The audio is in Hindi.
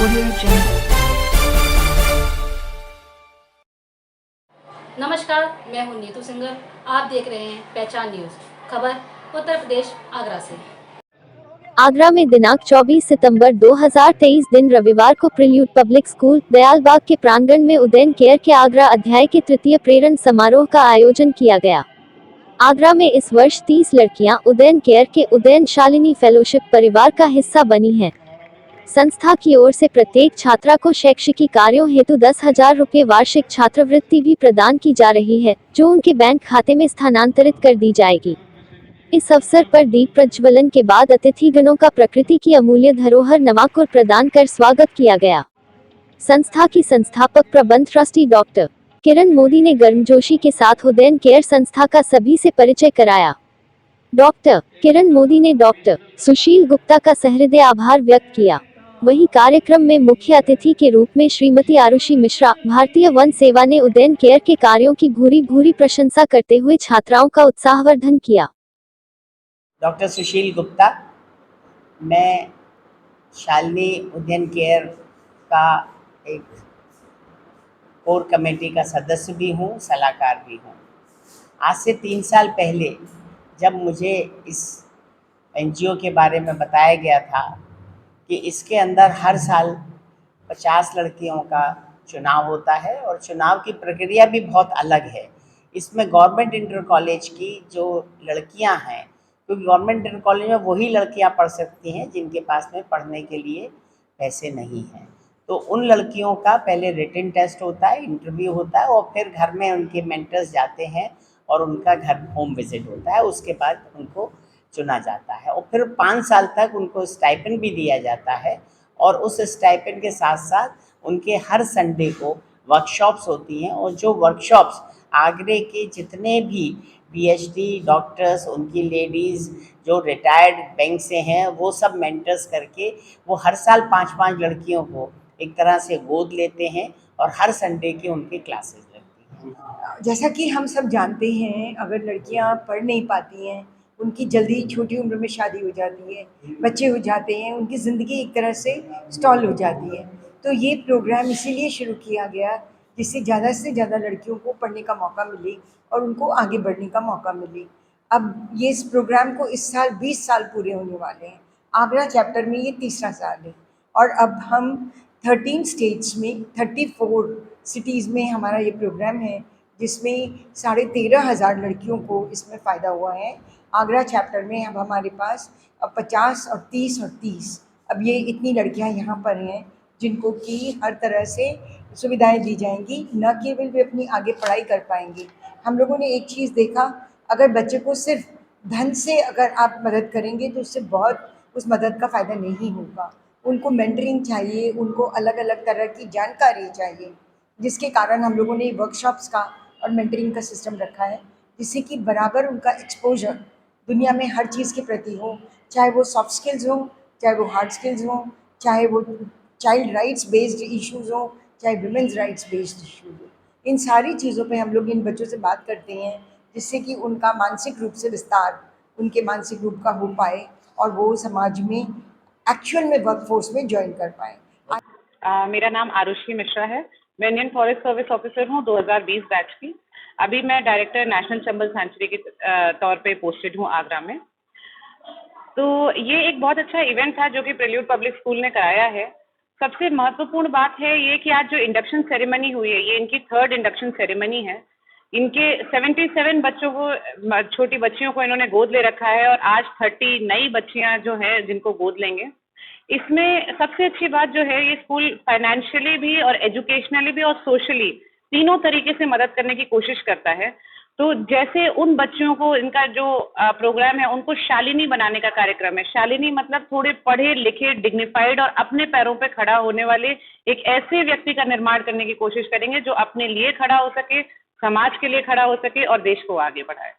Audio Jungle. नमस्कार, मैं हूं नीतू सिंगर। आप देख रहे हैं पहचान न्यूज। खबर उत्तर प्रदेश आगरा से। आगरा में दिनांक 24 सितंबर 2023 दिन रविवार को प्रिल्यूड पब्लिक स्कूल दयालबाग के प्रांगण में उदयन केयर के आगरा अध्याय के तृतीय प्रेरण समारोह का आयोजन किया गया। आगरा में इस वर्ष 30 लड़कियां उदयन केयर के उदयन शालिनी फेलोशिप परिवार का हिस्सा बनी हैं। संस्था की ओर से प्रत्येक छात्रा को शैक्षिकी कार्यों हेतु 10,000 रुपये वार्षिक छात्रवृत्ति भी प्रदान की जा रही है, जो उनके बैंक खाते में स्थानांतरित कर दी जाएगी। इस अवसर पर दीप प्रज्वलन के बाद अतिथिगणों का प्रकृति की अमूल्य धरोहर नवाकुर प्रदान कर स्वागत किया गया। संस्था की संस्थापक प्रबंध ट्रस्टी डॉक्टर किरण मोदी ने गर्मजोशी के साथ उदयन केयर संस्था का सभी से परिचय कराया। डॉक्टर किरण मोदी ने डॉक्टर सुशील गुप्ता का सहृदय आभार व्यक्त किया। वहीं कार्यक्रम में मुख्य अतिथि के रूप में श्रीमती आरुषि मिश्रा, भारतीय वन सेवा ने उदयन केयर के कार्यों की भूरी भूरी प्रशंसा करते हुए छात्राओं का उत्साहवर्धन किया। डॉक्टर सुशील गुप्ता, मैं शालिनी उदयन केयर का एक कोर कमेटी का सदस्य भी हूँ, सलाहकार भी हूँ। आज से 3 साल पहले जब मुझे इस एनजीओ के बारे में बताया गया था कि इसके अंदर हर साल 50 लड़कियों का चुनाव होता है और चुनाव की प्रक्रिया भी बहुत अलग है। इसमें गवर्नमेंट इंटर कॉलेज की जो लड़कियां हैं, क्योंकि गवर्नमेंट इंटर कॉलेज में वही लड़कियां पढ़ सकती हैं जिनके पास में पढ़ने के लिए पैसे नहीं हैं। तो उन लड़कियों का पहले रिटन टेस्ट होता है, इंटरव्यू होता है और फिर घर में उनके मेंटर्स जाते हैं और उनका घर होम विजिट होता है। उसके बाद उनको चुना जाता है और फिर 5 साल तक उनको स्टाइपेंड भी दिया जाता है और उस स्टाइपेंड के साथ साथ उनके हर संडे को वर्कशॉप्स होती हैं और जो वर्कशॉप्स आगरे के जितने भी पीएचडी डॉक्टर्स, उनकी लेडीज़ जो रिटायर्ड बैंक से हैं, वो सब मेंटर्स करके वो हर साल 5-5 लड़कियों को एक तरह से गोद लेते हैं और हर संडे की उनकी क्लासेस लगती हैं। जैसा कि हम सब जानते हैं, अगर लड़कियां पढ़ नहीं पाती हैं, उनकी जल्दी छोटी उम्र में शादी हो जाती है, बच्चे हो जाते हैं, उनकी ज़िंदगी एक तरह से स्टॉल हो जाती है। तो ये प्रोग्राम इसीलिए शुरू किया गया जिससे ज़्यादा लड़कियों को पढ़ने का मौका मिले और उनको आगे बढ़ने का मौका मिले। अब ये इस प्रोग्राम को इस साल 20 साल पूरे होने वाले हैं। आगरा चैप्टर में ये तीसरा साल है और अब हम 13 स्टेट्स में 34 सिटीज़ में हमारा ये प्रोग्राम है, जिसमें 13,500 लड़कियों को इसमें फ़ायदा हुआ है। आगरा चैप्टर में अब हमारे पास अब 50 और 30 और 30 अब ये इतनी लड़कियां यहाँ पर हैं जिनको कि हर तरह से सुविधाएं दी जाएंगी। न केवल वे अपनी आगे पढ़ाई कर पाएंगे, हम लोगों ने एक चीज़ देखा, अगर बच्चे को सिर्फ धन से अगर आप मदद करेंगे तो उससे बहुत उस मदद का फ़ायदा नहीं होगा। उनको मेंटरिंग चाहिए, उनको अलग अलग तरह की जानकारी चाहिए, जिसके कारण हम लोगों ने वर्कशॉप्स का और मेंटरिंग का सिस्टम रखा है, जिससे कि बराबर उनका एक्सपोजर दुनिया में हर चीज़ के प्रति हो, चाहे वो सॉफ्ट स्किल्स हो, चाहे वो हार्ड स्किल्स हो, चाहे वो चाइल्ड राइट्स बेस्ड इश्यूज़ हो, चाहे वुमेन्स राइट्स बेस्ड इश्यूज़ हो। इन सारी चीज़ों पे हम लोग इन बच्चों से बात करते हैं, जिससे कि उनका मानसिक रूप से विस्तार उनके मानसिक रूप का हो पाए और वो समाज में एक्चुअल में वर्कफोर्स में ज्वाइन कर पाए। मेरा नाम आरुषि मिश्रा है। मैं इंडियन फॉरेस्ट सर्विस ऑफिसर हूँ 2020 बैच की। अभी मैं डायरेक्टर नेशनल चंबल सेंचुरी के तौर पे पोस्टेड हूँ आगरा में। तो ये एक बहुत अच्छा इवेंट था जो कि प्रिल्यूड पब्लिक स्कूल ने कराया है। सबसे महत्वपूर्ण बात है ये कि आज जो इंडक्शन सेरेमनी हुई है, ये इनकी 3rd इंडक्शन सेरेमनी है। इनके 77 बच्चों को, छोटी बच्चियों को इन्होंने गोद ले रखा है और आज 30 नई बच्चियां जो है जिनको गोद लेंगे। इसमें सबसे अच्छी बात जो है, ये स्कूल फाइनेंशियली भी और एजुकेशनली भी और सोशली तीनों तरीके से मदद करने की कोशिश करता है। तो जैसे उन बच्चियों को, इनका जो प्रोग्राम है, उनको शालिनी बनाने का कार्यक्रम है। शालिनी मतलब थोड़े पढ़े लिखे, डिग्निफाइड और अपने पैरों पे खड़ा होने वाले एक ऐसे व्यक्ति का निर्माण करने की कोशिश करेंगे जो अपने लिए खड़ा हो सके, समाज के लिए खड़ा हो सके और देश को आगे बढ़ाए।